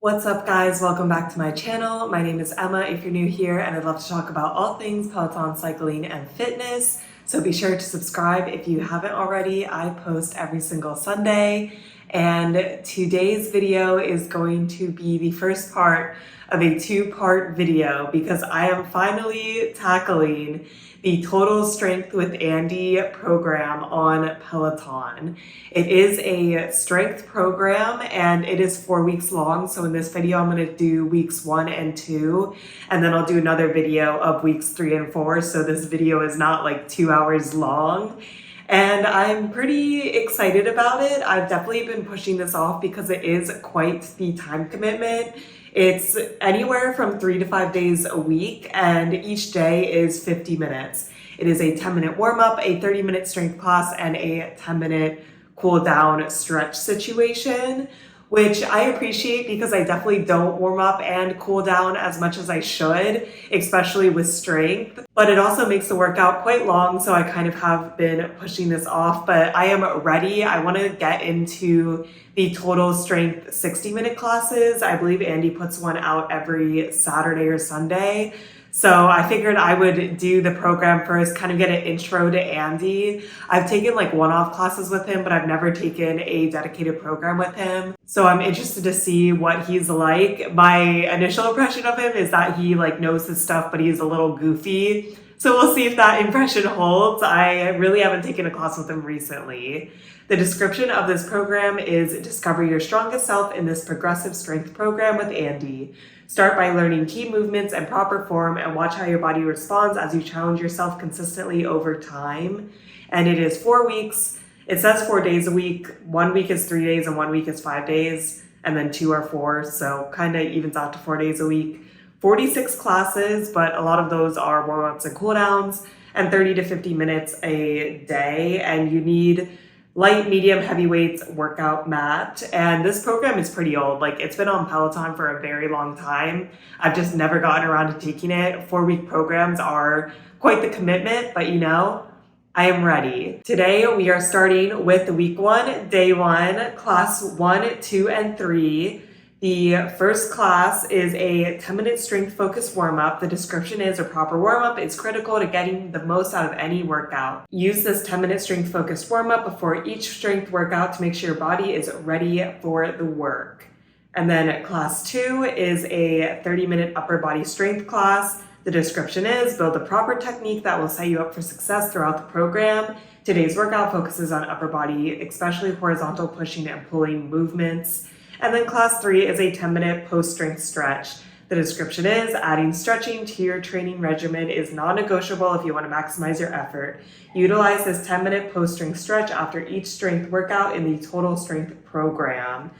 What's up guys, welcome back to my channel. My name is Emma if you're new here, and I'd love to talk about all things Peloton cycling and fitness. So be sure to subscribe if you haven't already. I post every single Sunday, and today's video is going to be the first part of a two-part video because I am finally tackling the Total Strength with Andy program on Peloton. It is a strength program and it is 4 weeks long. So in this video, I'm going to do weeks 1 and 2, and then I'll do another video of weeks 3 and 4. So this video is not like 2 hours long. And I'm pretty excited about it. I've definitely been pushing this off because it is quite the time commitment. It's anywhere from 3 to 5 days a week, and each day is 50 minutes. It is a 10-minute warm-up, a 30-minute strength class, and a 10-minute cool-down stretch situation, which I appreciate because I definitely don't warm up and cool down as much as I should, especially with strength. But it also makes the workout quite long, so I kind of have been pushing this off, but I am ready. I want to get into the total strength 60-minute classes. I believe Andy puts one out every Saturday or Sunday. So I figured I would do the program first, kind of get an intro to Andy. I've taken like one-off classes with him, but I've never taken a dedicated program with him. So I'm interested to see what he's like. My initial impression of him is that he like knows his stuff, but he's a little goofy. So we'll see if that impression holds. I really haven't taken a class with him recently. The description of this program is discover your strongest self in this progressive strength program with Andy. Start by learning key movements and proper form and watch how your body responds as you challenge yourself consistently over time. And it is 4 weeks. It says 4 days a week. 1 week is 3 days and 1 week is 5 days. And then 2 are 4. So kind of evens out to 4 days a week. 46 classes, but a lot of those are warm-ups and cooldowns, and 30 to 50 minutes a day. And you need light, medium, heavy weights workout mat. And this program is pretty old. Like, it's been on Peloton for a very long time. I've just never gotten around to taking it. 4-week programs are quite the commitment, but you know, I am ready. Today we are starting with week 1, day 1, class 1, 2, and 3. The first class is a 10-minute strength-focused warm-up. The description is a proper warm-up is critical to getting the most out of any workout. Use this 10-minute strength-focused warm-up before each strength workout to make sure your body is ready for the work. And then class 2 is a 30-minute upper body strength class. The description is build a proper technique that will set you up for success throughout the program. Today's workout focuses on upper body, especially horizontal pushing and pulling movements. And then class 3 is a 10-minute post-strength stretch. The description is adding stretching to your training regimen is non-negotiable if you want to maximize your effort. Utilize this 10-minute post-strength stretch after each strength workout in the total strength program.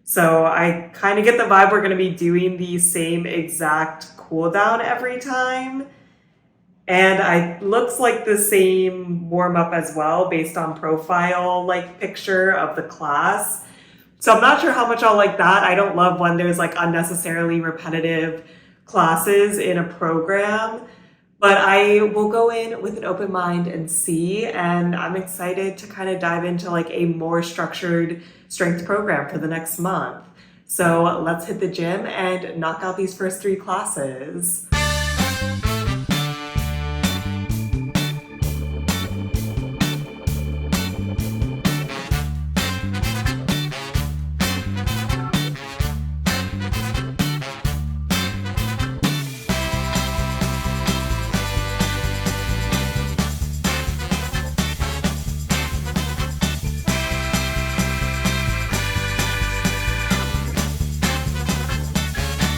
So I kind of get the vibe we're going to be doing the same exact cool down every time. And it looks like the same warm-up as well based on profile like picture of the class. So I'm not sure how much I'll like that. I don't love when there's like unnecessarily repetitive classes in a program, but I will go in with an open mind and see, and I'm excited to kind of dive into like a more structured strength program for the next month. So let's hit the gym and knock out these first 3 classes.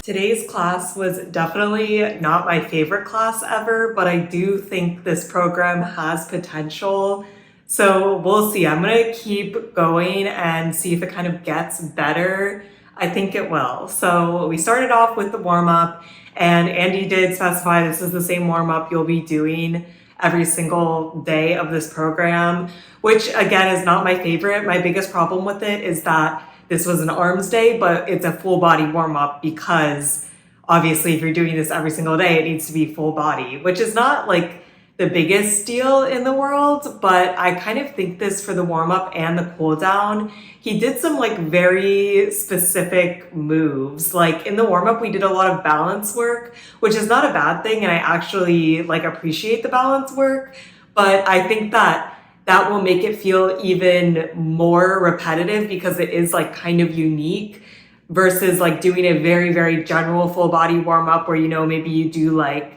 Today's class was definitely not my favorite class ever, but I do think this program has potential. So we'll see. I'm going to keep going and see if it kind of gets better. I think it will. So we started off with the warm-up, and Andy did specify this is the same warm-up you'll be doing every single day of this program, which again is not my favorite. My biggest problem with it is that this was an arms day, but it's a full body warm up because obviously if you're doing this every single day, it needs to be full body, which is not like the biggest deal in the world, but I kind of think this for the warm up and the cool down. He did some like very specific moves. Like in the warm up, we did a lot of balance work, which is not a bad thing. And I actually like appreciate the balance work, but I think that will make it feel even more repetitive because it is like kind of unique versus like doing a very, very general full body warm up where, maybe you do like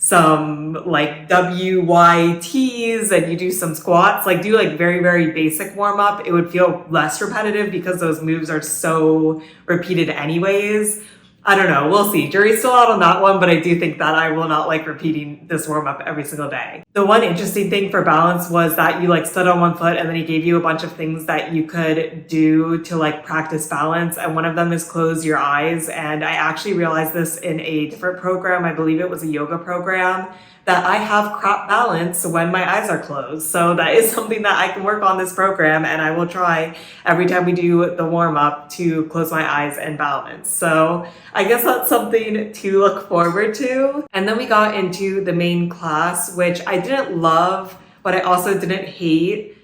some like WYTs and you do some squats, like do like very, very basic warm up. It would feel less repetitive because those moves are so repeated anyways. I don't know. We'll see. Jury's still out on that one, but I do think that I will not like repeating this warm up every single day. The one interesting thing for balance was that you like stood on one foot and then he gave you a bunch of things that you could do to like practice balance. And one of them is close your eyes. And I actually realized this in a different program. I believe it was a yoga program, that I have crap balance when my eyes are closed. So that is something that I can work on this program, and I will try every time we do the warm up to close my eyes and balance. So I guess that's something to look forward to. And then we got into the main class, which I didn't love, but I also didn't hate.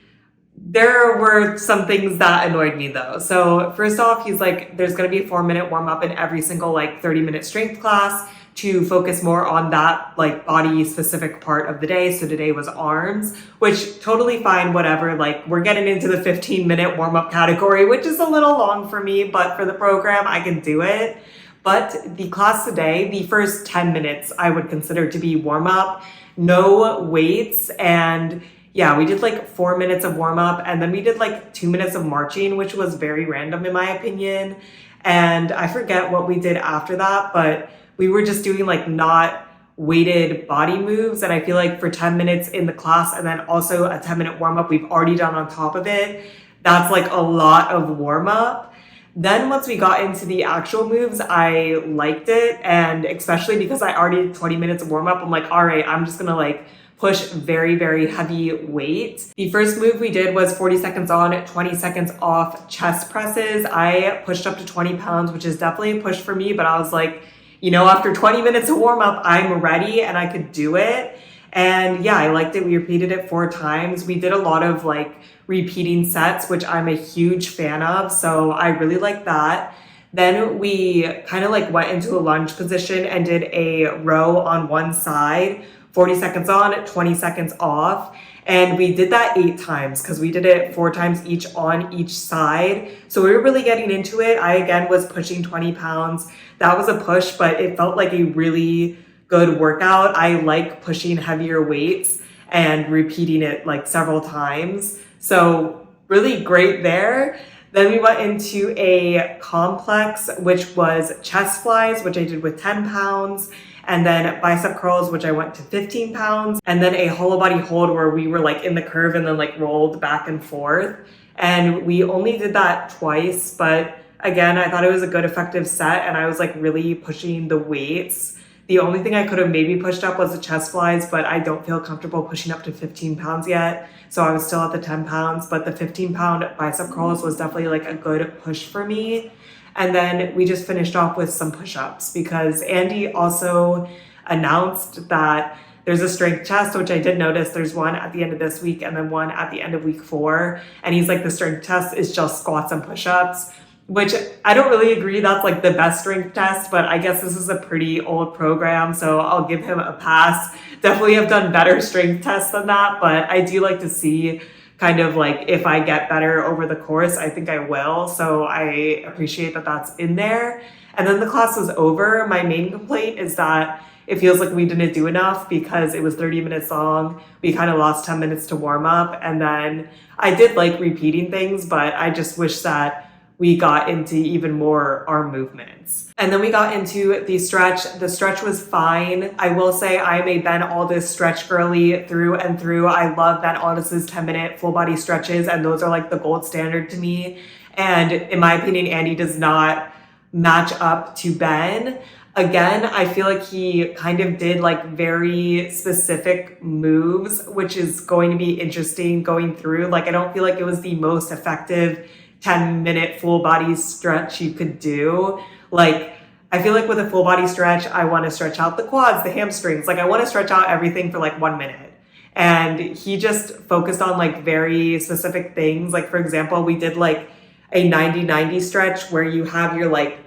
There were some things that annoyed me though. So first off, he's like, there's going to be a 4-minute warm up in every single like 30-minute strength class to focus more on that like body specific part of the day. So today was arms, which totally fine, whatever. Like we're getting into the 15-minute warm up category, which is a little long for me, but for the program, I can do it. But the class today, the first 10 minutes I would consider to be warm up, no weights. And yeah, we did like 4 minutes of warm up and then we did like 2 minutes of marching, which was very random in my opinion. And I forget what we did after that, but we were just doing like not weighted body moves. And I feel like for 10 minutes in the class and then also a 10-minute warm up we've already done on top of it, that's like a lot of warm up. Then once we got into the actual moves, I liked it. And especially because I already did 20 minutes of warm up, I'm like, all right, I'm just gonna like push very, very heavy weight. The first move we did was 40 seconds on, 20 seconds off chest presses. I pushed up to 20 pounds, which is definitely a push for me, but I was like, after 20 minutes of warm up, I'm ready and I could do it. And yeah, I liked it. We repeated it 4 times. We did a lot of like repeating sets, which I'm a huge fan of. So I really like that. Then we kind of like went into a lunge position and did a row on one side, 40 seconds on, 20 seconds off. And we did that 8 times because we did it 4 times each on each side. So we were really getting into it. I, again, was pushing 20 pounds. That was a push, but it felt like a really good workout. I like pushing heavier weights and repeating it like several times. So really great there. Then we went into a complex, which was chest flies, which I did with 10 pounds. And then bicep curls, which I went to 15 pounds. And then a hollow body hold where we were like in the curve and then like rolled back and forth. And we only did that twice, but again, I thought it was a good effective set and I was like really pushing the weights. The only thing I could have maybe pushed up was the chest flies, but I don't feel comfortable pushing up to 15 pounds yet. So I was still at the 10 pounds, but the 15-pound bicep curls was definitely like a good push for me. And then we just finished off with some push-ups because Andy also announced that there's a strength test, which I did notice there's one at the end of this week and then one at the end of week 4. And he's like, the strength test is just squats and push-ups, which I don't really agree that's like the best strength test, but I guess this is a pretty old program, so I'll give him a pass. Definitely have done better strength tests than that, but I do like to see kind of like if I get better over the course. I think I will, so I appreciate that that's in there. And then the class was over. My main complaint is that it feels like we didn't do enough because it was 30 minutes long. We kind of lost 10 minutes to warm up, and then I did like repeating things, but I just wish that we got into even more arm movements. And then we got into the stretch. The stretch was fine. I will say I'm a Ben Aldis stretch girly through and through. I love Ben Aldis's 10-minute full body stretches, and those are like the gold standard to me. And in my opinion, Andy does not match up to Ben. Again, I feel like he kind of did like very specific moves, which is going to be interesting going through. Like, I don't feel like it was the most effective 10-minute full body stretch you could do. Like, I feel like with a full body stretch, I want to stretch out the quads, the hamstrings. Like, I want to stretch out everything for like 1 minute. And he just focused on like very specific things. Like for example, we did like a 90-90 stretch where you have your like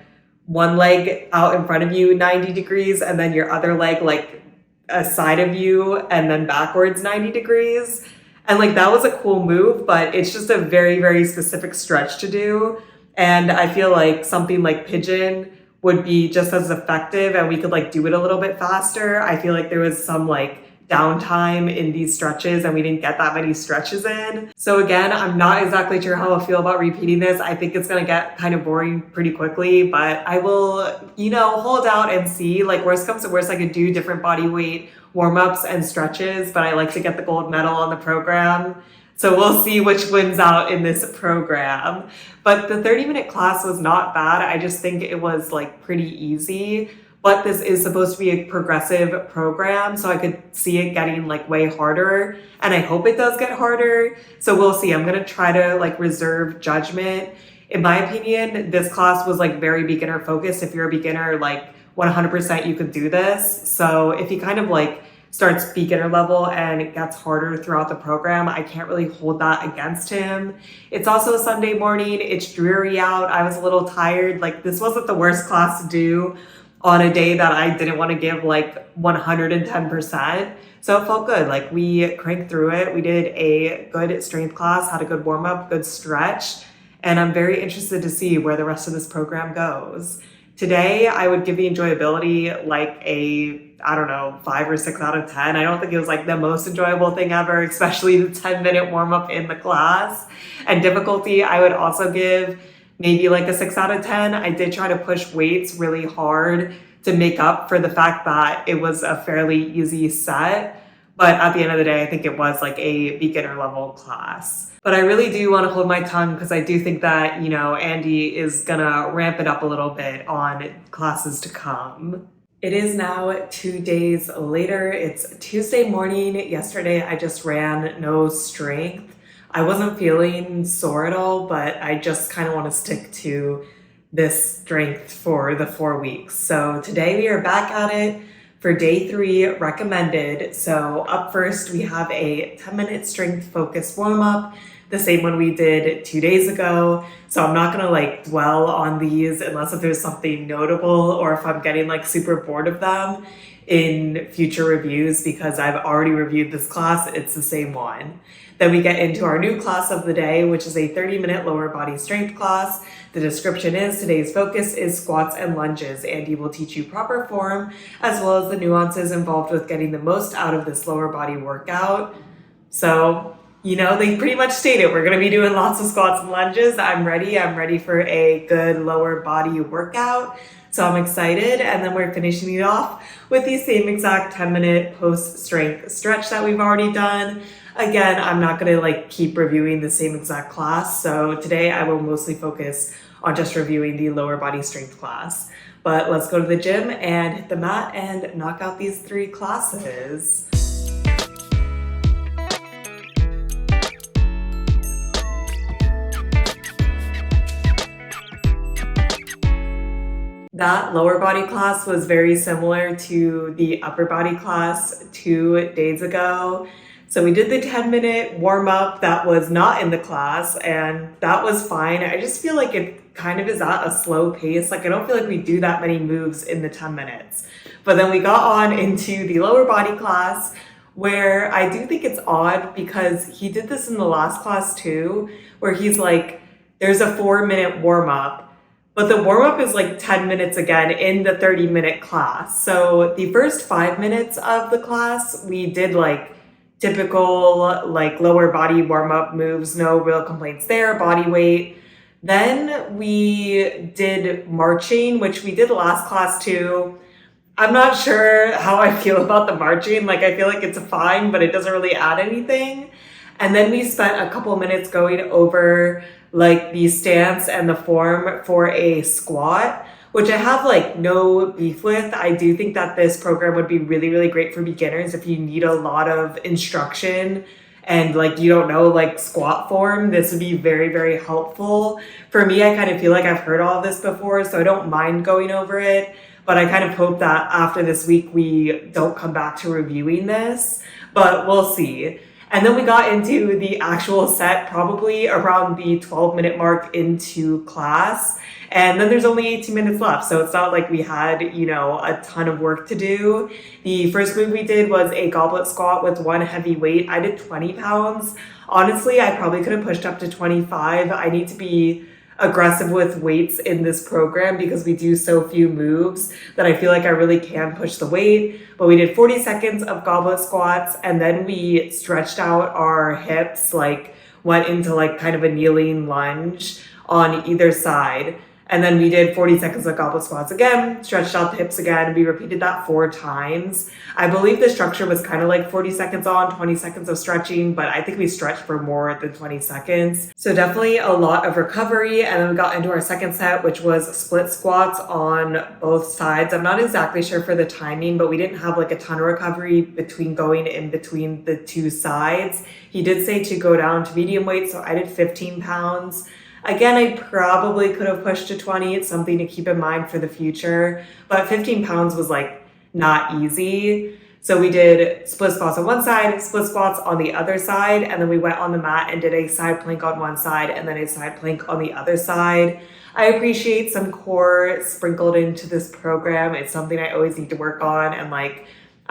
one leg out in front of you 90 degrees and then your other leg like a side of you and then backwards 90 degrees. And like that was a cool move, but it's just a very, very specific stretch to do. And I feel like something like pigeon would be just as effective and we could like do it a little bit faster. I feel like there was some like downtime in these stretches and we didn't get that many stretches in. So again, I'm not exactly sure how I feel about repeating this. I think it's gonna get kind of boring pretty quickly, but I will, hold out and see. Like worst comes to worst, I could do different body weight warm-ups and stretches, but I like to get the gold medal on the program. So we'll see which wins out in this program. But the 30-minute class was not bad. I just think it was like pretty easy. But this is supposed to be a progressive program, so I could see it getting like way harder, and I hope it does get harder. So we'll see. I'm gonna try to like reserve judgment. In my opinion, this class was like very beginner focused. If you're a beginner, like 100% you could do this. So if he kind of like starts beginner level and it gets harder throughout the program, I can't really hold that against him. It's also a Sunday morning. It's dreary out. I was a little tired. Like this wasn't the worst class to do on a day that I didn't want to give like 110%. So it felt good. Like we cranked through it. We did a good strength class, had a good warm up, good stretch. And I'm very interested to see where the rest of this program goes. Today, I would give the enjoyability like a, 5 or 6 out of 10. I don't think it was like the most enjoyable thing ever, especially the 10-minute warm up in the class. And difficulty, I would also give maybe like a 6 out of 10. I did try to push weights really hard to make up for the fact that it was a fairly easy set. But at the end of the day, I think it was like a beginner level class. But I really do want to hold my tongue because I do think that, Andy is gonna ramp it up a little bit on classes to come. It is now 2 days later. It's Tuesday morning. Yesterday, I just ran no strength. I wasn't feeling sore at all, but I just kind of want to stick to this strength for the 4 weeks. So today we are back at it for day 3 recommended. So up first, we have a 10-minute strength focused warm up, the same one we did 2 days ago. So I'm not gonna like dwell on these unless if there's something notable or if I'm getting like super bored of them in future reviews because I've already reviewed this class. It's the same one. Then we get into our new class of the day, which is a 30-minute lower body strength class. The description is today's focus is squats and lunges. Andy will teach you proper form as well as the nuances involved with getting the most out of this lower body workout. So, they pretty much stated we're going to be doing lots of squats and lunges. I'm ready for a good lower body workout. So I'm excited. And then we're finishing it off with the same exact 10-minute post-strength stretch that we've already done. Again, I'm not going to keep reviewing the same exact class. So today I will mostly focus on just reviewing the lower body strength class. But let's go to the gym and hit the mat and knock out these 3 classes. That lower body class was very similar to the upper body class 2 days ago. So we did the 10-minute warm up that was not in the class and that was fine. I just feel like it kind of is at a slow pace. I don't feel like we do that many moves in the 10 minutes. But then we got on into the lower body class where I do think it's odd because he did this in the last class too, where he's like, there's a 4-minute warm up, but the warm up is 10 minutes again in the 30-minute class. So the first 5 minutes of the class, we did typical lower body warm-up moves, no real complaints there, body weight. Then we did marching, which we did last class too. I'm not sure how I feel about the marching. I feel like it's fine, but it doesn't really add anything. And then we spent a couple minutes going over the stance and the form for a squat, which I have no beef with. I do think that this program would be really, really great for beginners if you need a lot of instruction and you don't know squat form. This would be very, very helpful. For me, I kind of feel like I've heard all of this before, so I don't mind going over it. But I kind of hope that after this week, we don't come back to reviewing this. but we'll see. And then we got into the actual set probably around the 12-minute mark into class. And then there's only 18 minutes left. So it's not like we had, a ton of work to do. The first move we did was a goblet squat with one heavy weight. I did 20 pounds. Honestly, I probably could have pushed up to 25. I need to be aggressive with weights in this program because we do so few moves that I feel like I really can push the weight. But we did 40 seconds of goblet squats, and then we stretched out our hips, went into kind of a kneeling lunge on either side. And then we did 40 seconds of goblet squats again, stretched out the hips again. We repeated that 4 times. I believe the structure was kind of like 40 seconds on, 20 seconds of stretching, but I think we stretched for more than 20 seconds. So definitely a lot of recovery. And then we got into our second set, which was split squats on both sides. I'm not exactly sure for the timing, but we didn't have a ton of recovery between going in between the two sides. He did say to go down to medium weight, so I did 15 pounds. Again, I probably could have pushed to 20. It's something to keep in mind for the future, but 15 pounds was not easy. So we did split squats on one side, split squats on the other side, and then we went on the mat and did a side plank on one side and then a side plank on the other side. I appreciate some core sprinkled into this program. It's something I always need to work on, and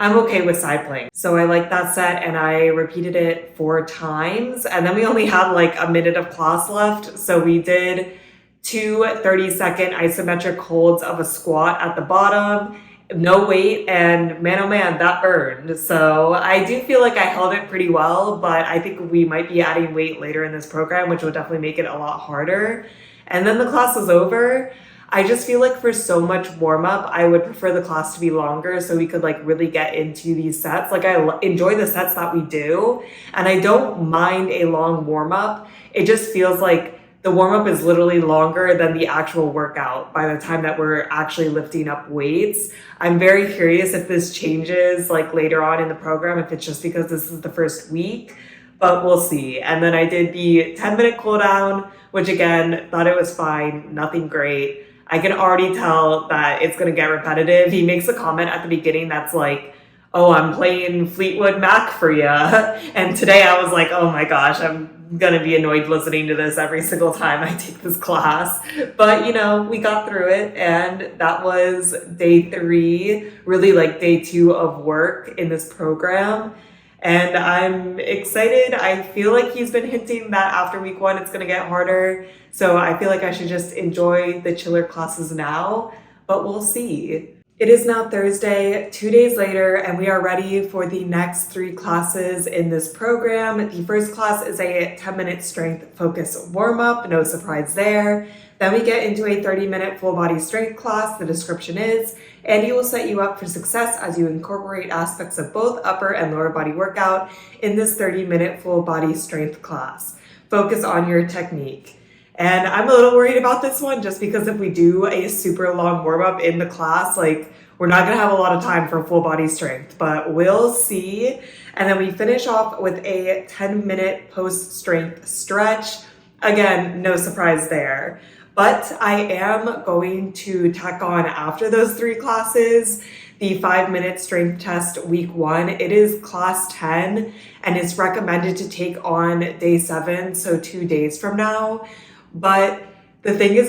I'm okay with side plank. So I like that set, and I repeated it 4 times. And then we only had a minute of class left. So we did 2 30-second isometric holds of a squat at the bottom, no weight, and man, oh man, that burned. So I do feel like I held it pretty well, but I think we might be adding weight later in this program, which will definitely make it a lot harder. And then the class was over. I just feel like for so much warm up, I would prefer the class to be longer so we could really get into these sets. I enjoy the sets that we do, and I don't mind a long warm up. It just feels like the warm up is literally longer than the actual workout by the time that we're actually lifting up weights. I'm very curious if this changes later on in the program, if it's just because this is the first week, but we'll see. And then I did the 10-minute cool down, which again, thought it was fine, nothing great. I can already tell that it's going to get repetitive. He makes a comment at the beginning that's oh, I'm playing Fleetwood Mac for ya. And today I was oh my gosh, I'm going to be annoyed listening to this every single time I take this class. But, we got through it, and that was day 3, really day 2 of work in this program. And I'm excited. I feel like he's been hinting that after week 1, it's going to get harder. So I feel like I should just enjoy the chiller classes now, but we'll see. It is now Thursday, 2 days later, and we are ready for the next 3 classes in this program. The first class is a 10-minute strength focus warm-up, no surprise there. Then we get into a 30-minute full body strength class. The description is, Andy will set you up for success as you incorporate aspects of both upper and lower body workout in this 30-minute full body strength class. Focus on your technique. And I'm a little worried about this one just because if we do a super long warm-up in the class, we're not going to have a lot of time for full body strength, but we'll see. And then we finish off with a 10-minute post-strength stretch. Again, no surprise there. But I am going to tack on after those 3 classes the 5-minute strength test week 1. It is class 10, and it's recommended to take on day 7, so 2 days from now. But the thing is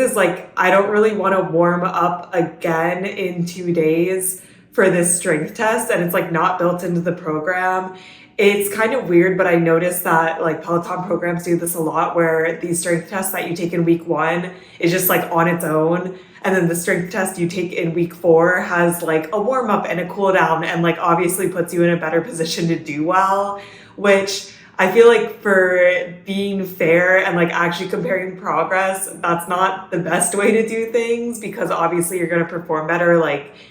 I don't really want to warm up again in 2 days for this strength test, and it's not built into the program. It's kind of weird, but I noticed that Peloton programs do this a lot where the strength test that you take in week 1 is just on its own. And then the strength test you take in week 4 has a warm up and a cool down, and obviously puts you in a better position to do well, which I feel for being fair and actually comparing progress, that's not the best way to do things, because obviously you're going to perform better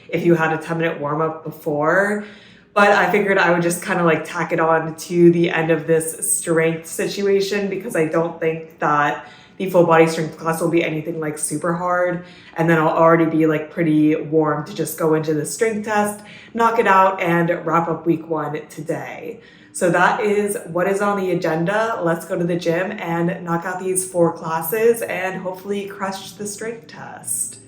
if you had a 10-minute warm up before. But I figured I would just kind of tack it on to the end of this strength situation, because I don't think that the full body strength class will be anything super hard. And then I'll already be pretty warm to just go into the strength test, knock it out, and wrap up week 1 today. So that is what is on the agenda. Let's go to the gym and knock out these 4 classes and hopefully crush the strength test.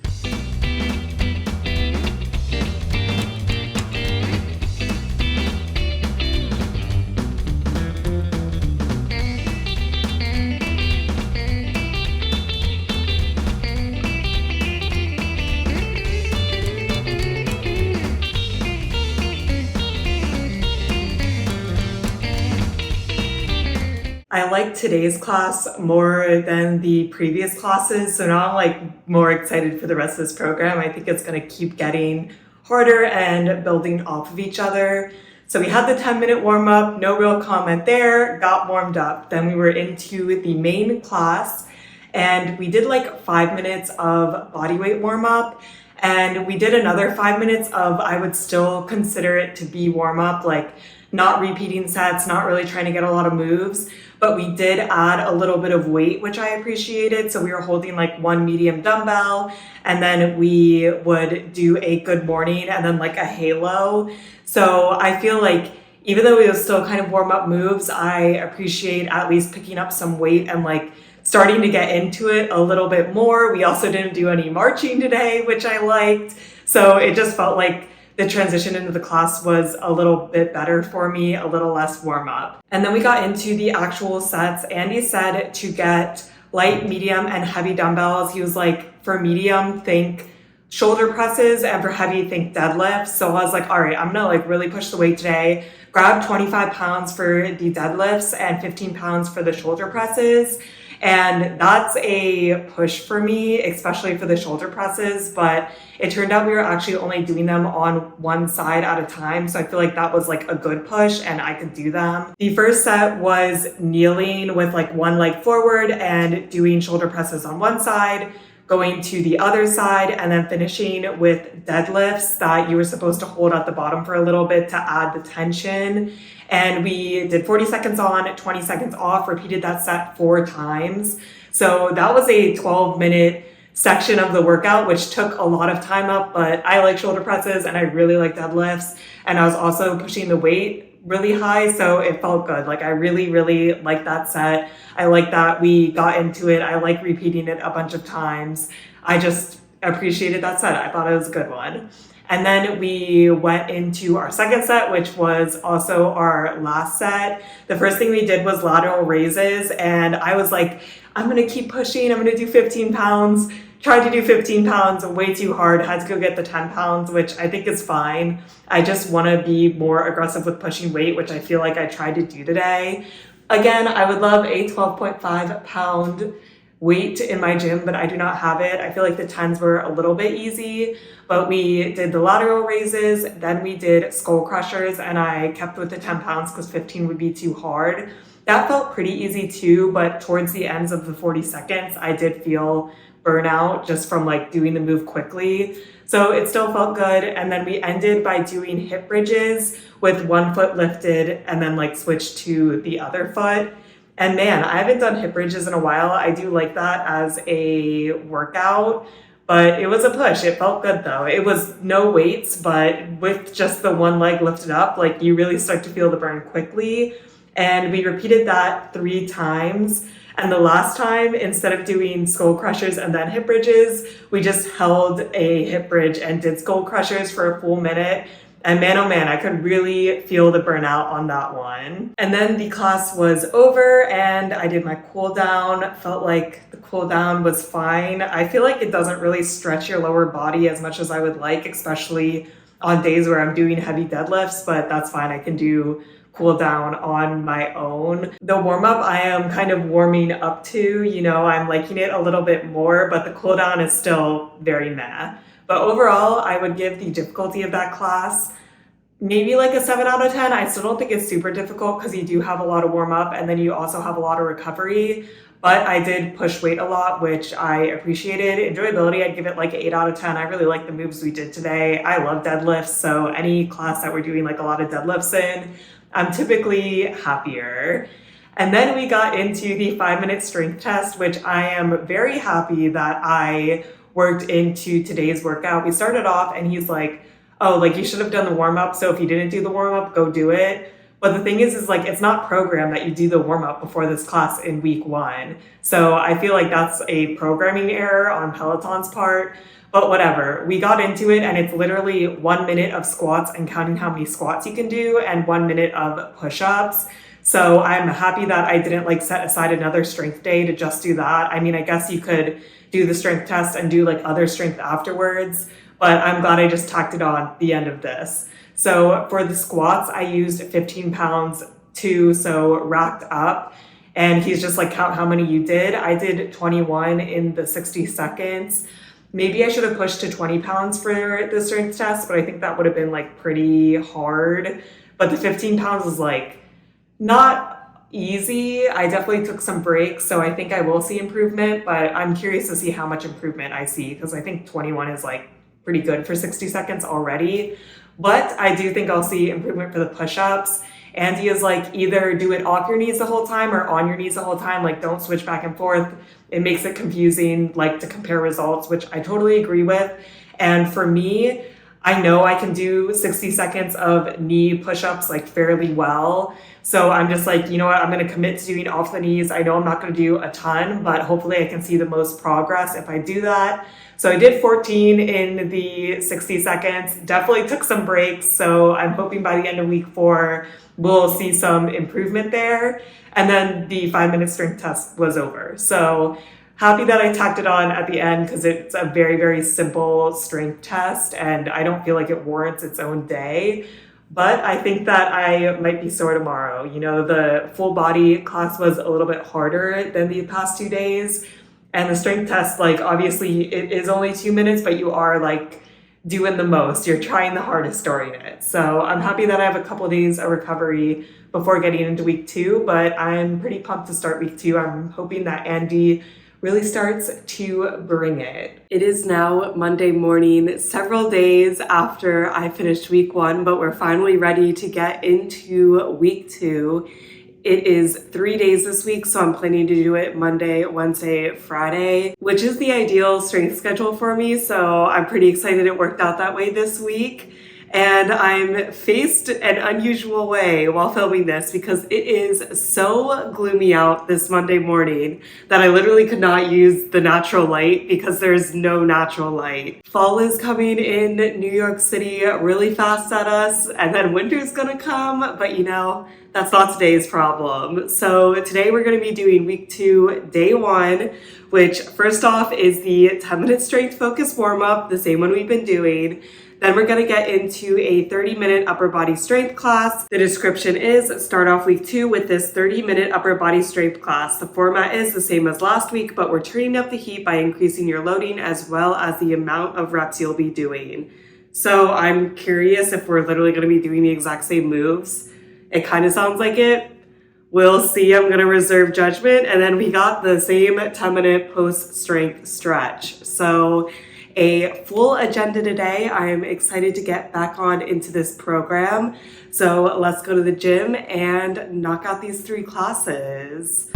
I like today's class more than the previous classes, so now I'm like more excited for the rest of this program. I think it's gonna keep getting harder and building off of each other. So we had the 10-minute warm up, no real comment there, got warmed up. Then we were into the main class and we did like 5 minutes of body weight warm up. And we did another 5 minutes of, I would still consider it to be warm up, like not repeating sets, not really trying to get a lot of moves, but we did add a little bit of weight, which I appreciated. So we were holding like one medium dumbbell, and then we would do a good morning and then like a halo. So I feel like even though it was still kind of warm up moves, I appreciate at least picking up some weight and like starting to get into it a little bit more. We also didn't do any marching today, which I liked. So it just felt like the transition into the class was a little bit better for me, a little less warm up. And then we got into the actual sets. Andy said to get light, medium, and heavy dumbbells. He was like, for medium, think shoulder presses, and for heavy, think deadlifts. So I was like, all right, I'm gonna like really push the weight today. Grab 25 pounds for the deadlifts and 15 pounds for the shoulder presses. And that's a push for me, especially for the shoulder presses. But it turned out we were actually only doing them on one side at a time. So I feel like that was like a good push and I could do them. The first set was kneeling with like one leg forward and doing shoulder presses on one side, going to the other side, and then finishing with deadlifts that you were supposed to hold at the bottom for a little bit to add the tension. And we did 40 seconds on, 20 seconds off, repeated that set 4 times. So that was a 12-minute section of the workout, which took a lot of time up, but I like shoulder presses and I really like deadlifts. And I was also pushing the weight really high, so it felt good. Like I really, really liked that set. I like that we got into it. I like repeating it a bunch of times. I just appreciated that set. I thought it was a good one. And then we went into our second set, which was also our last set. The first thing we did was lateral raises, and I was like, I'm gonna keep pushing, I'm gonna do 15 pounds. Tried to do 15 pounds way too hard, had to go get the 10 pounds, which I think is fine. I just wanna be more aggressive with pushing weight, which I feel like I tried to do today. Again, I would love a 12.5 pound weight in my gym, but I do not have it. I feel like the 10s were a little bit easy, but we did the lateral raises, then we did skull crushers, and I kept with the 10 pounds because 15 would be too hard. That felt pretty easy too, but towards the ends of the 40 seconds, I did feel burnout just from like doing the move quickly. So it still felt good. And then we ended by doing hip bridges with one foot lifted and then like switched to the other foot. And man, I haven't done hip bridges in a while. I do like that as a workout, but it was a push. It felt good though. It was no weights, but with just the one leg lifted up, like you really start to feel the burn quickly. And we repeated that 3 times. And the last time, instead of doing skull crushers and then hip bridges, we just held a hip bridge and did skull crushers for a full minute. And man, oh man, I could really feel the burnout on that one. And then the class was over and I did my cool down. Felt like the cool down was fine. I feel like it doesn't really stretch your lower body as much as I would like, especially on days where I'm doing heavy deadlifts, but that's fine. I can do cool down on my own. The warm up I am kind of warming up to, I'm liking it a little bit more, but the cool down is still very meh. But overall, I would give the difficulty of that class maybe like a 7 out of 10. I still don't think it's super difficult because you do have a lot of warm up and then you also have a lot of recovery. But I did push weight a lot, which I appreciated. Enjoyability, I'd give it like an 8 out of 10. I really like the moves we did today. I love deadlifts, so any class that we're doing like a lot of deadlifts in, I'm typically happier. And then we got into the 5-minute strength test, which I am very happy that I worked into today's workout. We started off and he's like, oh, like you should have done the warm up. So if you didn't do the warm up, go do it. But the thing is like, it's not programmed that you do the warm up before this class in week 1. So I feel like that's a programming error on Peloton's part, but whatever. We got into it and it's literally 1 minute of squats and counting how many squats you can do and 1 minute of push-ups. So I'm happy that I didn't like set aside another strength day to just do that. I mean, I guess you could do the strength test and do like other strength afterwards, but I'm glad I just tacked it on the end of this. So for the squats, I used 15 pounds too, so racked up. and he's just like, count how many you did. I did 21 in the 60 seconds. Maybe I should have pushed to 20 pounds for the strength test, but I think that would have been like pretty hard. But the 15 pounds is like not easy. I definitely took some breaks, so I think I will see improvement, but I'm curious to see how much improvement I see, because I think 21 is like pretty good for 60 seconds already. But I do think I'll see improvement for the push-ups. Andy is like, either do it off your knees the whole time or on your knees the whole time. Like, don't switch back and forth. It makes it confusing, like, to compare results, which I totally agree with. And for me, I know I can do 60 seconds of knee push-ups like fairly well. So I'm just like, you know what, I'm going to commit to doing off the knees. I know I'm not going to do a ton, but hopefully I can see the most progress if I do that. So I did 14 in the 60 seconds, definitely took some breaks. So I'm hoping by the end of week 4, we'll see some improvement there. And then the 5-minute strength test was over. So happy that I tacked it on at the end, because it's a very, very simple strength test and I don't feel like it warrants its own day. But I think that I might be sore tomorrow. You know, the full body class was a little bit harder than the past 2 days. And the strength test, like, obviously it is only 2 minutes, but you are like doing the most. You're trying the hardest during it. So I'm happy that I have a couple of days of recovery before getting into week 2, but I'm pretty pumped to start week 2. I'm hoping that Andy really starts to bring it. It is now Monday morning, several days after I finished week 1, but we're finally ready to get into week 2. It is 3 days this week, so I'm planning to do it Monday, Wednesday, Friday, which is the ideal strength schedule for me. So I'm pretty excited it worked out that way this week. And I'm faced an unusual way while filming this, because it is so gloomy out this Monday morning that I literally could not use the natural light, because there's no natural light. Fall is coming in New York City really fast at us, and then winter's gonna come, but you know, that's not today's problem. So today we're gonna be doing week 2, day 1, which first off is the 10-minute strength focus warm-up, the same one we've been doing. Then we're gonna get into a 30-minute upper body strength class. The description is start off week 2 with this 30-minute upper body strength class. The format is the same as last week, but we're turning up the heat by increasing your loading as well as the amount of reps you'll be doing. So I'm curious if we're literally gonna be doing the exact same moves. It kind of sounds like it. We'll see. I'm gonna reserve judgment. And then we got the same 10-minute post-strength stretch. So a full agenda today. I'm excited to get back on into this program. So let's go to the gym and knock out these 3 classes.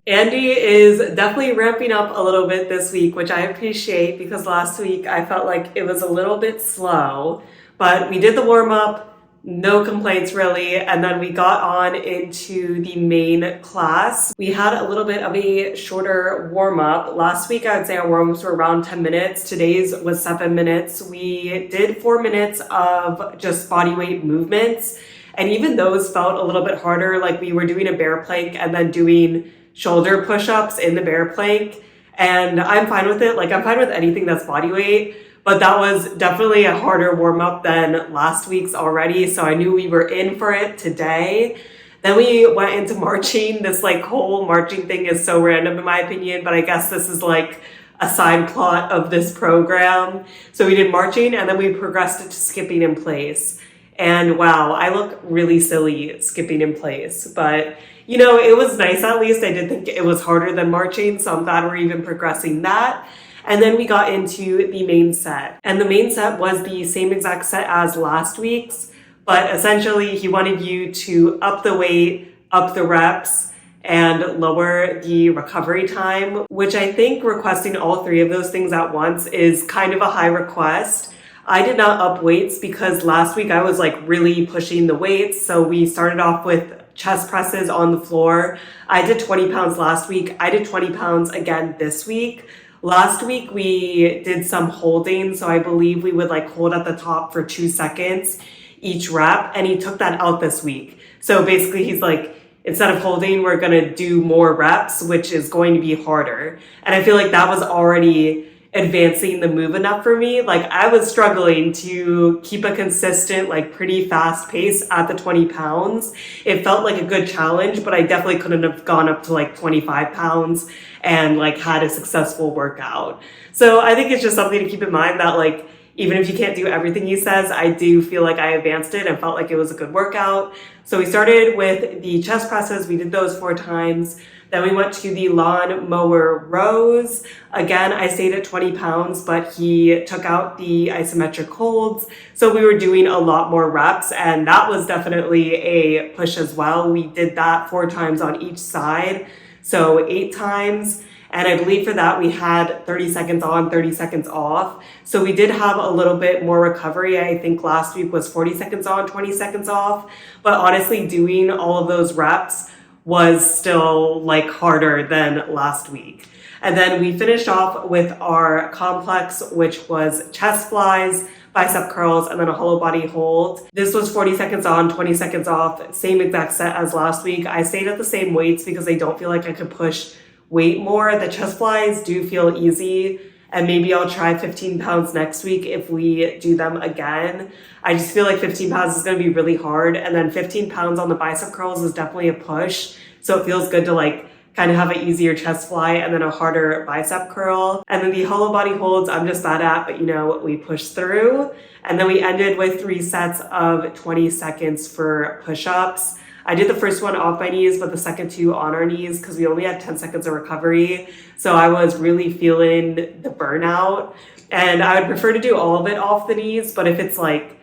Andy is definitely ramping up a little bit this week, which I appreciate, because last week I felt like it was a little bit slow. But we did the warm-up, no complaints really, and then we got on into the main class. We had a little bit of a shorter warm-up. Last week I would say our warm-ups were around 10 minutes. Today's was 7 minutes. We did 4 minutes of just body weight movements, and even those felt a little bit harder. Like, we were doing a bear plank and then doing shoulder push-ups in the bear plank, and I'm fine with it. Like, I'm fine with anything that's body weight. But that was definitely a harder warm-up than last week's already, so I knew we were in for it today. Then we went into marching. This like whole marching thing is so random in my opinion, but I guess this is like a side plot of this program. So we did marching, and then we progressed to skipping in place. And wow, I look really silly skipping in place, but you know, it was nice at least. I did think it was harder than marching, so I'm glad we're even progressing that. And then we got into the main set. And the main set was the same exact set as last week's, but essentially he wanted you to up the weight, up the reps, and lower the recovery time, which I think requesting all 3 of those things at once is kind of a high request. I did not up weights because last week I was like really pushing the weights. So we started off with chest presses on the floor. I did 20 pounds last week. I did 20 pounds again this week. Last week we did some holding, so I believe we would like hold at the top for 2 seconds each rep, and he took that out this week. So basically he's like, instead of holding, we're going to do more reps, which is going to be harder. And I feel like that was already advancing the move enough for me. Like I was struggling to keep a consistent, like pretty fast pace at the 20 pounds. It felt like a good challenge, but I definitely couldn't have gone up to like 25 pounds and like had a successful workout. So I think it's just something to keep in mind that like, even if you can't do everything he says, I do feel like I advanced it and felt like it was a good workout. So we started with the chest presses. We did those 4 times. Then we went to the lawn mower rows. Again, I stayed at 20 pounds, but he took out the isometric holds. So we were doing a lot more reps, and that was definitely a push as well. We did that 4 times on each side, so 8 times. And I believe for that we had 30 seconds on, 30 seconds off. So we did have a little bit more recovery. I think last week was 40 seconds on, 20 seconds off. But honestly, doing all of those reps was still like harder than last week. And then we finished off with our complex, which was chest flies, bicep curls, and then a hollow body hold. This was 40 seconds on, 20 seconds off, same exact set as last week. I stayed at the same weights because I don't feel like I could push weight more. The chest flies do feel easy, and maybe I'll try 15 pounds next week if we do them again. I just feel like 15 pounds is going to be really hard, and then 15 pounds on the bicep curls is definitely a push. So it feels good to like kind of have an easier chest fly and then a harder bicep curl. And then the hollow body holds I'm just bad at, but you know, we push through. And then we ended with 3 sets of 20 seconds for push-ups. I did the first one off my knees, but the second 2 on our knees because we only had 10 seconds of recovery. So I was really feeling the burnout. And I would prefer to do all of it off the knees, but if it's like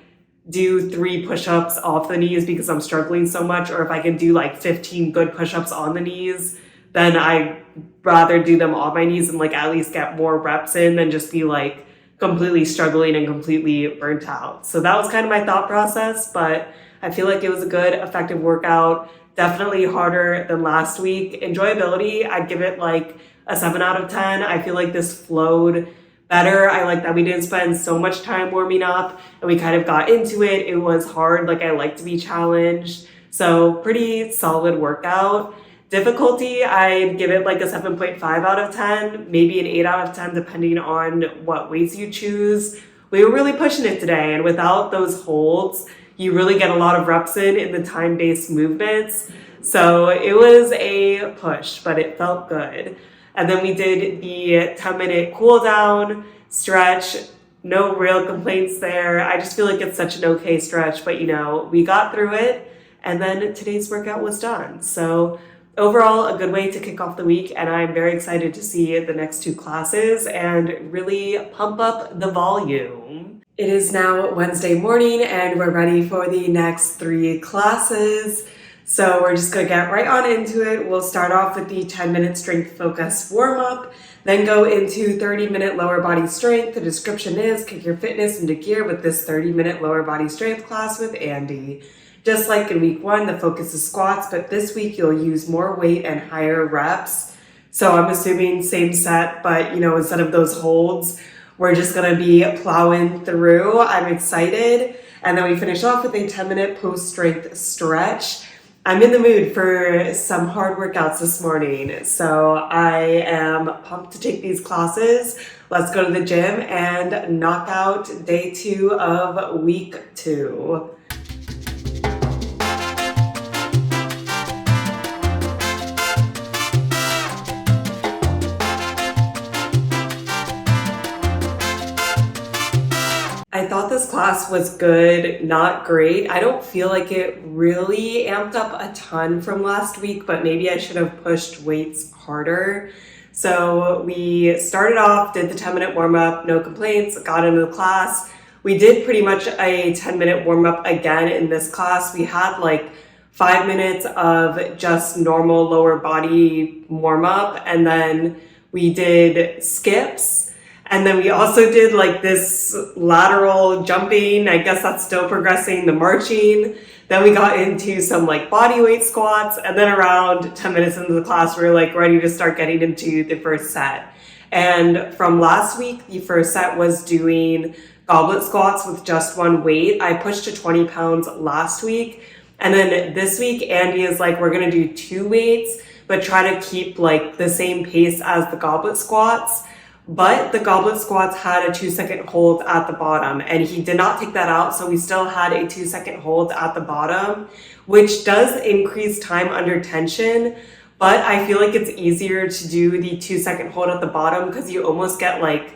do 3 push-ups off the knees because I'm struggling so much, or if I can do like 15 good push-ups on the knees, then I'd rather do them on my knees and like at least get more reps in than just be like completely struggling and completely burnt out. So that was kind of my thought process, but I feel like it was a good, effective workout. Definitely harder than last week. Enjoyability, I'd give it like a 7 out of 10. I feel like this flowed better. I like that we didn't spend so much time warming up and we kind of got into it. It was hard. Like I like to be challenged. So pretty solid workout. Difficulty, I'd give it like a 7.5 out of 10, maybe an 8 out of 10, depending on what weights you choose. We were really pushing it today, and without those holds, you really get a lot of reps in the time-based movements. So it was a push, but it felt good. And then we did the 10-minute cool down stretch. No real complaints there. I just feel like it's such an okay stretch, but you know, we got through it, and then today's workout was done. So overall, a good way to kick off the week, and I'm very excited to see the next 2 classes and really pump up the volume. It is now Wednesday morning, and we're ready for the next 3 classes. So we're just going to get right on into it. We'll start off with the 10-minute strength focus warm-up, then go into 30-minute lower body strength. The description is kick your fitness into gear with this 30-minute lower body strength class with Andy. Just like in week 1, the focus is squats, but this week you'll use more weight and higher reps. So I'm assuming same set, but you know, instead of those holds, we're just gonna be plowing through. I'm excited. And then we finish off with a 10-minute post-strength stretch. I'm in the mood for some hard workouts this morning, so I am pumped to take these classes. Let's go to the gym and knock out day 2 of week 2. I thought this class was good, not great. I don't feel like it really amped up a ton from last week, but maybe I should have pushed weights harder. So we started off, did the 10-minute warm-up, no complaints, got into the class. We did pretty much a 10-minute warm-up again in this class. We had like 5 minutes of just normal lower body warm-up, and then we did skips. And then we also did like this lateral jumping. I guess that's still progressing, the marching. Then we got into some like body weight squats. And then around 10 minutes into the class, we were like ready to start getting into the first set. And from last week, the first set was doing goblet squats with just one weight. I pushed to 20 pounds last week. And then this week, Andy is like, we're gonna do 2 weights, but try to keep like the same pace as the goblet squats. But the goblet squats had a 2-second hold at the bottom, and he did not take that out, so we still had a 2-second hold at the bottom, which does increase time under tension, but I feel like it's easier to do the 2-second hold at the bottom because you almost get like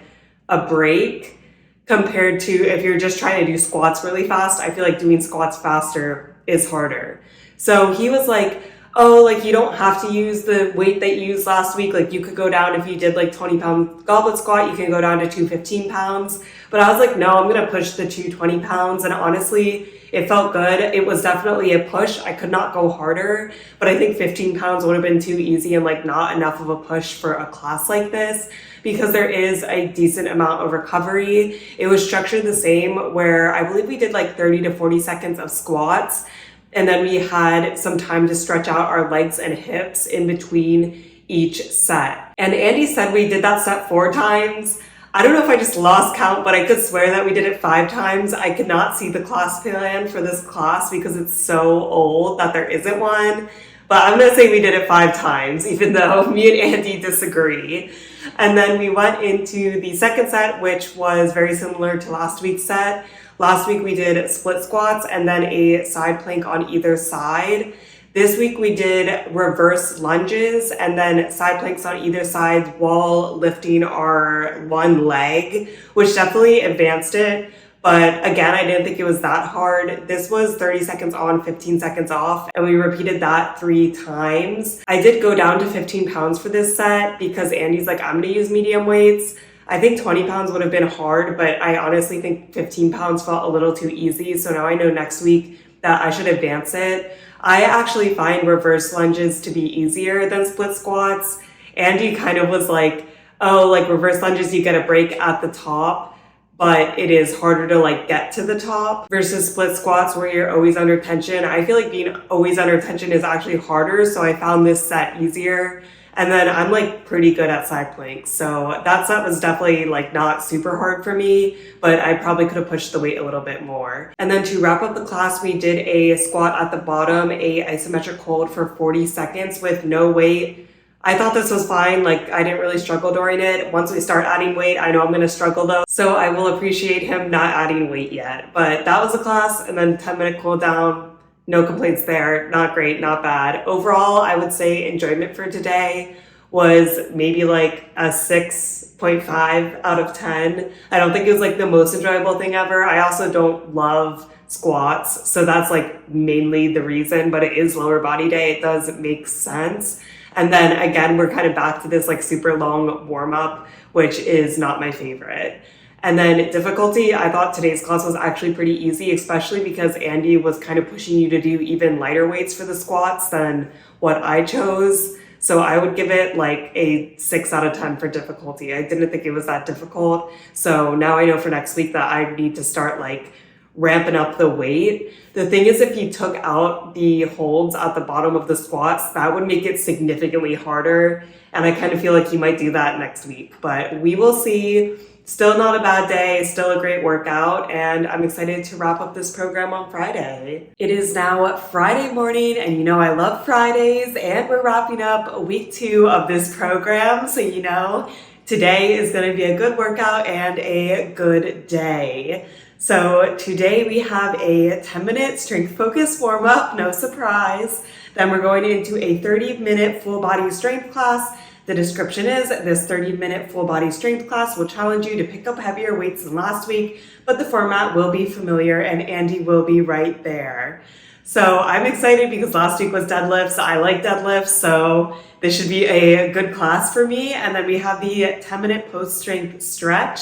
a break compared to if you're just trying to do squats really fast. I feel like doing squats faster is harder. So he was like, oh, like you don't have to use the weight that you used last week. Like you could go down, if you did like 20-pound goblet squat, you can go down to 215 pounds. But I was like, no, I'm gonna push the 220 pounds. And honestly, it felt good. It was definitely a push. I could not go harder, but I think 15 pounds would have been too easy and like not enough of a push for a class like this, because there is a decent amount of recovery. It was structured the same, where I believe we did like 30 to 40 seconds of squats, and then we had some time to stretch out our legs and hips in between each set. And Andy said we did that set 4 times. I don't know if I just lost count, but I could swear that we did it 5 times. I could not see the class plan for this class because it's so old that there isn't one. But I'm gonna say we did it 5 times, even though me and Andy disagree. And then we went into the second set, which was very similar to last week's set. Last week we did split squats and then a side plank on either side. This week we did reverse lunges and then side planks on either side while lifting our one leg, which definitely advanced it. But again, I didn't think it was that hard. This was 30 seconds on, 15 seconds off, and we repeated that 3 times. I did go down to 15 pounds for this set because Andy's like, I'm gonna use medium weights. I think 20 pounds would have been hard, but I honestly think 15 pounds felt a little too easy. So now I know next week that I should advance it. I actually find reverse lunges to be easier than split squats. Andy kind of was like, oh, like reverse lunges, you get a break at the top, but it is harder to like get to the top versus split squats where you're always under tension. I feel like being always under tension is actually harder. So I found this set easier. And then I'm like pretty good at side planks. So that set was definitely like not super hard for me, but I probably could have pushed the weight a little bit more. And then to wrap up the class, we did a squat at the bottom, a isometric hold for 40 seconds with no weight. I thought this was fine. Like I didn't really struggle during it. Once we start adding weight, I know I'm gonna struggle though. So I will appreciate him not adding weight yet. But that was the class, and then 10-minute cool down. No complaints there. Not great, not bad. Overall, I would say enjoyment for today was maybe like a 6.5 out of 10. I don't think it was like the most enjoyable thing ever. I also don't love squats, so that's like mainly the reason, but it is lower body day. It does make sense. And then again, we're kind of back to this like super long warm up, which is not my favorite. And then difficulty, I thought today's class was actually pretty easy, especially because Andy was kind of pushing you to do even lighter weights for the squats than what I chose. So I would give it like a 6 out of 10 for difficulty. I didn't think it was that difficult. So now I know for next week that I need to start like ramping up the weight. The thing is, if you took out the holds at the bottom of the squats, that would make it significantly harder. And I kind of feel like you might do that next week, but we will see. Still not a bad day, still a great workout, and I'm excited to wrap up this program on Friday. It is now Friday morning, and you know I love Fridays, and we're wrapping up week 2 of this program, so you know today is going to be a good workout and a good day. So today we have a 10-minute strength focus warm-up, no surprise. Then we're going into a 30-minute full body strength class. The description is, this 30-minute full body strength class will challenge you to pick up heavier weights than last week, but the format will be familiar and Andy will be right there. So I'm excited because last week was deadlifts. I like deadlifts, so this should be a good class for me. And then we have the 10-minute post-strength stretch.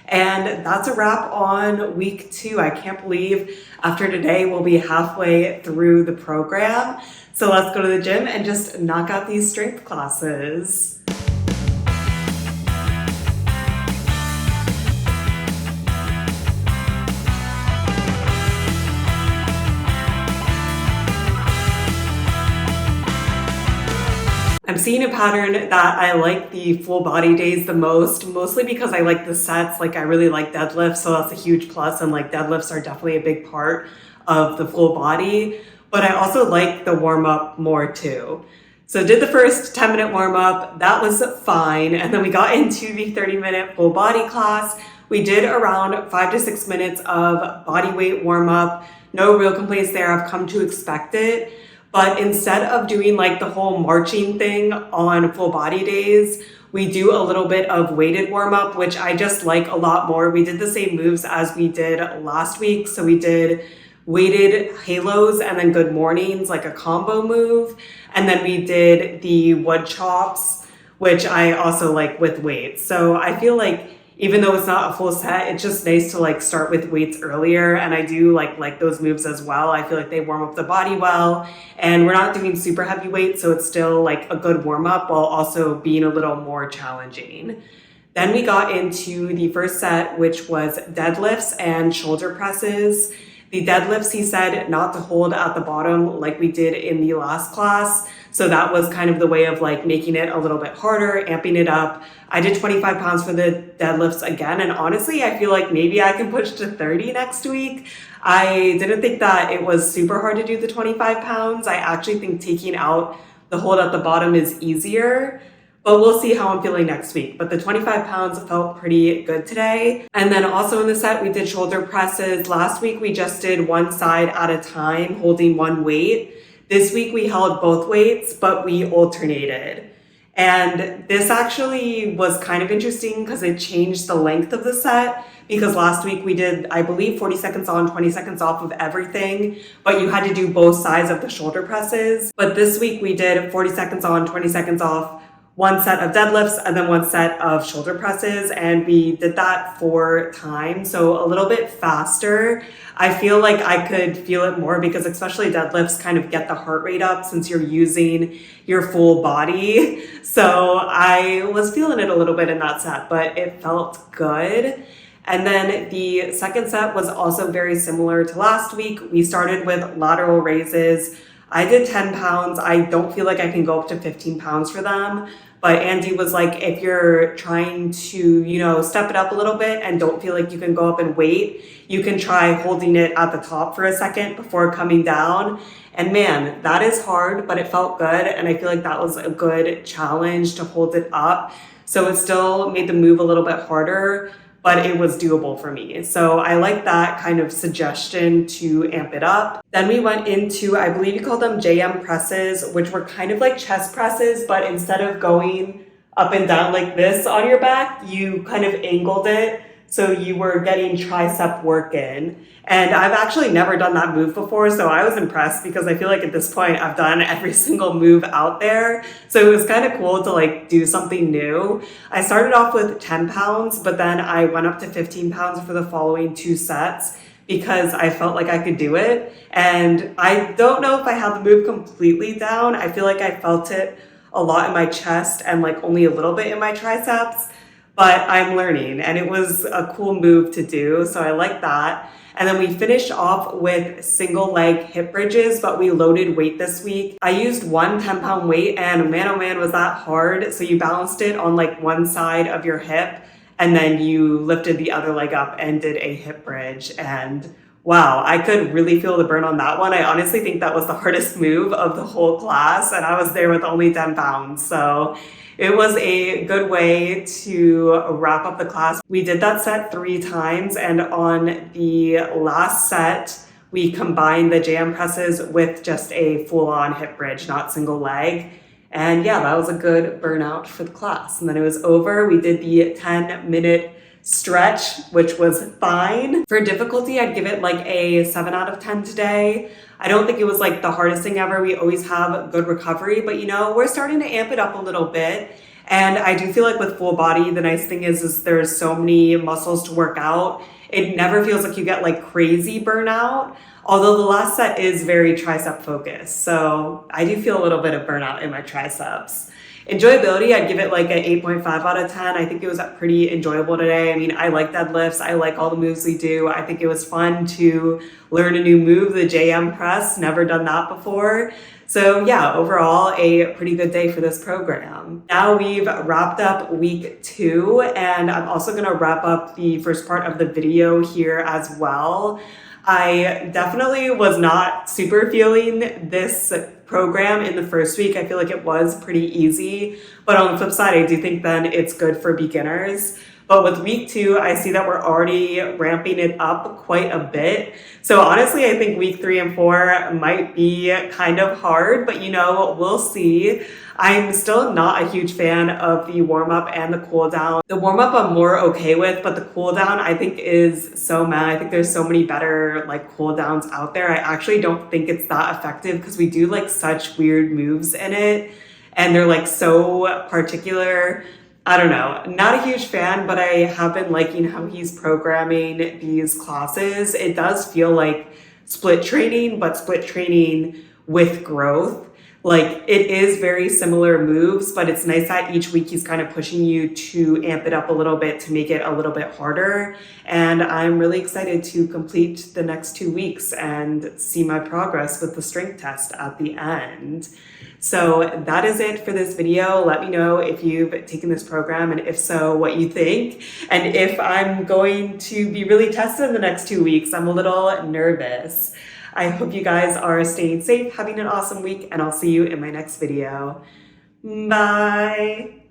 And that's a wrap on week 2. I can't believe after today we'll be halfway through the program. So let's go to the gym and just knock out these strength classes. I'm seeing a pattern that I like the full body days the most, mostly because I like the sets. Like I really like deadlifts, so that's a huge plus. And like deadlifts are definitely a big part of the full body. but I also like the warm up more too. So did the first 10-minute warm up, that was fine. And then we got into the 30-minute full body class. We did around 5 to 6 minutes of body weight warm up. No real complaints there. I've come to expect it. But instead of doing like the whole marching thing on full body days, we do a little bit of weighted warm up, which I just like a lot more. We did the same moves as we did last week. So we did weighted halos and then good mornings, like a combo move. And then we did the wood chops, which I also like with weights. So I feel like even though it's not a full set, it's just nice to like start with weights earlier. And I do like those moves as well. I feel like they warm up the body well, and we're not doing super heavy weights. So it's still like a good warm up while also being a little more challenging. Then we got into the first set, which was deadlifts and shoulder presses. The deadlifts, he said not to hold at the bottom like we did in the last class. So that was kind of the way of like making it a little bit harder, amping it up. I did 25 pounds for the deadlifts again. And honestly, I feel like maybe I can push to 30 next week. I didn't think that it was super hard to do the 25 pounds. I actually think taking out the hold at the bottom is easier. But we'll see how I'm feeling next week. But the 25 pounds felt pretty good today. And then also in the set, we did shoulder presses. Last week, we just did one side at a time, holding one weight. This week, we held both weights, but we alternated. And this actually was kind of interesting because it changed the length of the set. Because last week we did, I believe, 40 seconds on, 20 seconds off of everything, but you had to do both sides of the shoulder presses. But this week we did 40 seconds on, 20 seconds off, one set of deadlifts and then one set of shoulder presses, and we did that 4 times, so a little bit faster. I feel like I could feel it more because especially deadlifts kind of get the heart rate up since you're using your full body. So I was feeling it a little bit in that set, but it felt good. And then the second set was also very similar to last week. We started with lateral raises. I did 10 pounds. I don't feel like I can go up to 15 pounds for them. But Andy was like, if you're trying to, step it up a little bit and don't feel like you can go up in weight, you can try holding it at the top for a second before coming down. And man, that is hard, but it felt good. And I feel like that was a good challenge to hold it up. So it still made the move a little bit harder, but it was doable for me. So I like that kind of suggestion to amp it up. Then we went into, I believe you call them JM presses, which were kind of like chest presses, but instead of going up and down like this on your back, you kind of angled it. So you were getting tricep work in. And I've actually never done that move before, so I was impressed because I feel like at this point I've done every single move out there. So it was kind of cool to like do something new. I started off with 10 pounds, but then I went up to 15 pounds for the following 2 sets because I felt like I could do it. And I don't know if I had the move completely down. I feel like I felt it a lot in my chest and like only a little bit in my triceps, but I'm learning and it was a cool move to do. So I like that. And then we finished off with single leg hip bridges, but we loaded weight this week. I used one 10-pound weight and man, oh man, was that hard. So you balanced it on like one side of your hip and then you lifted the other leg up and did a hip bridge. And wow, I could really feel the burn on that one. I honestly think that was the hardest move of the whole class. And I was there with only 10 pounds. So it was a good way to wrap up the class. We did that set 3 times, and on the last set, we combined the jam presses with just a full-on hip bridge, not single leg. And yeah, that was a good burnout for the class. And then it was over. We did the 10-minute stretch, which was fine. For difficulty, I'd give it like a 7 out of 10 today. I don't think it was like the hardest thing ever. We always have good recovery, but we're starting to amp it up a little bit. And I do feel like with full body, the nice thing is there's so many muscles to work out. It never feels like you get like crazy burnout, although the last set is very tricep focused. So I do feel a little bit of burnout in my triceps. Enjoyability, I'd give it like an 8.5 out of 10. I think it was pretty enjoyable today. I mean, I like deadlifts. I like all the moves we do. I think it was fun to learn a new move, the JM press. Never done that before. So yeah, overall, a pretty good day for this program. Now we've wrapped up week 2, and I'm also gonna wrap up the first part of the video here as well. I definitely was not super feeling this program in the first week. I feel like it was pretty easy, but on the flip side, I do think then it's good for beginners. But with week 2, I see that we're already ramping it up quite a bit. So honestly, I think week 3 and 4 might be kind of hard, but we'll see. I'm still not a huge fan of the warm up and the cool down. The warm up I'm more okay with, but the cool down I think is so mad. I think there's so many better like cool downs out there. I actually don't think it's that effective because we do like such weird moves in it and they're like so particular. I don't know, not a huge fan, but I have been liking how he's programming these classes. It does feel like split training, but split training with growth. Like it is very similar moves, but it's nice that each week he's kind of pushing you to amp it up a little bit to make it a little bit harder. And I'm really excited to complete the next 2 weeks and see my progress with the strength test at the end. So that is it for this video. Let me know if you've taken this program and if so, what you think. And if I'm going to be really tested in the next 2 weeks, I'm a little nervous. I hope you guys are staying safe, having an awesome week, and I'll see you in my next video. Bye.